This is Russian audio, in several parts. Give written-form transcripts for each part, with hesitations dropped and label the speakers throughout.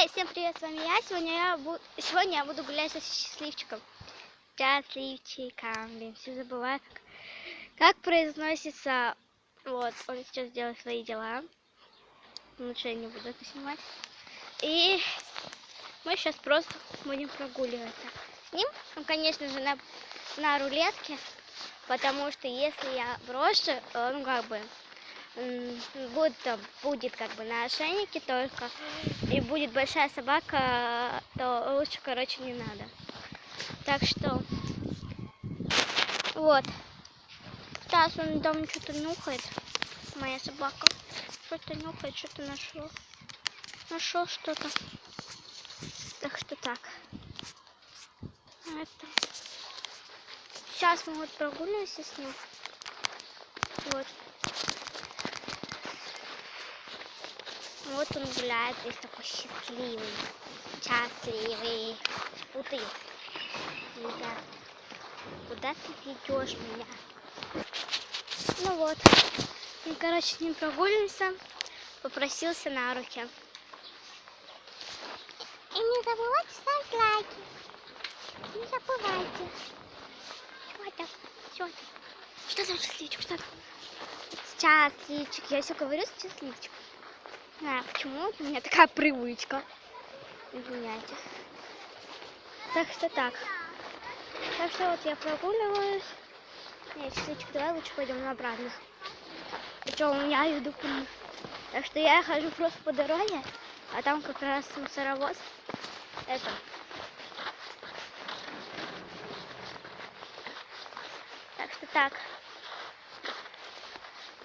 Speaker 1: Эй, всем привет, с вами я. Сегодня я буду гулять со счастливчиком. Счастливчиком, блин, все забываю, как произносится. Вот, он сейчас делает свои дела. Лучше я не буду это снимать. И мы сейчас просто будем прогуливаться с ним. Он, конечно же, на рулетке, потому что если я брошу, он как бы будет как бы на ошейнике только, и будет большая собака, то лучше, короче, не надо. Так что вот, сейчас он там что-то нюхает, моя собака, что-то нюхает, что-то нашел что-то. Так что так. Это. Сейчас мы вот прогуливаемся с ним. Вот. Вот он гуляет, весь такой счастливый. Счастливый. Уты. Ребят, куда ты ведешь меня? Ну вот. Мы, короче, с ним прогуливаемся. Попросился на руки. И не забывайте ставить лайки. Не забывайте. Что там? Что там, счастливчик? Что там? Счастливчик. Я все говорю счастливчик. Почему у меня такая привычка? Извиняйте. Так что так. Так что вот я прогуливаюсь. Нет, счастливчик, давай лучше пойдем обратно. Что у меня еду вниз. Так что я хожу просто по дороге, а там как раз мусоровоз. Это. Так что так.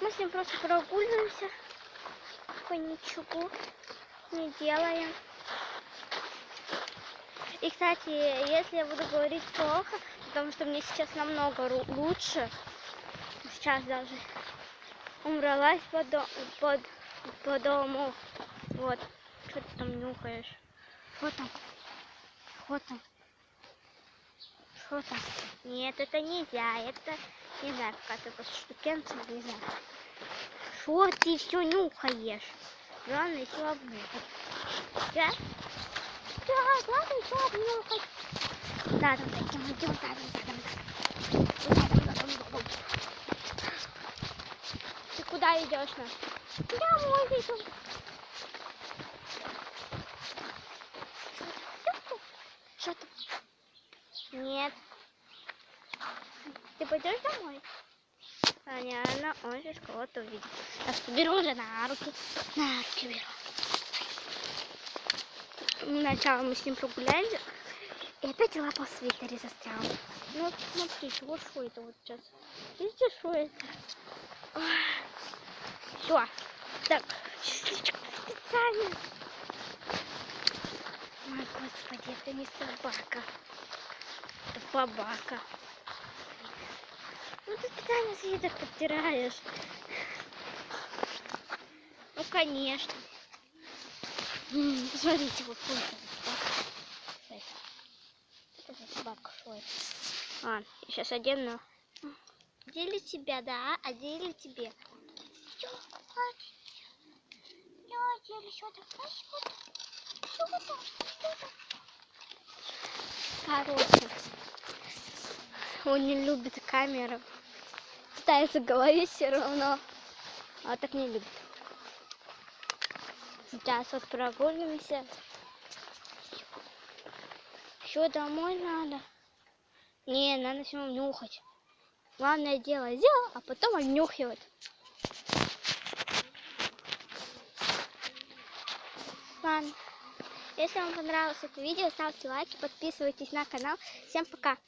Speaker 1: Мы с ним просто прогуливаемся. Ничего не делаем. И, кстати, если я буду говорить плохо, потому что мне сейчас намного лучше, сейчас даже убралась по дому. Вот, что ты там нюхаешь? Что там? Что там? Что там? Нет, это нельзя, это не знаю, какая-то штукенция, не знаю. Что ты все нюхаешь? Главное все обнюхать. Да? Да, главное все обнюхать. Да, идем, Ты куда идешь, на? Домой иду. Что там? Нет. Ты пойдешь домой? Понятно, он сейчас кого-то увидит. Так что беру уже на руки. На руки беру. Сначала мы с ним прогуляли. И опять лапа в свитере застряла. Ну, смотрите, вот что это вот сейчас. Видите, что это? Все. Так, счастливчик специально. Ой, господи, это не собака. Это бабака. Ну, ты специально свитер подтираешь. Ну, конечно. Посмотрите, вот это. Это собака, что это? Сейчас одену. Одели тебя, да? Одели тебе. Короче, он не любит камеру. Пытается говорить все равно. А так не любит. Сейчас вот прогуливаемся. Еще домой надо. Не, надо все нюхать. Главное дело сделал, а потом обнюхивать. Ладно. Если вам понравилось это видео, ставьте лайки, подписывайтесь на канал. Всем пока!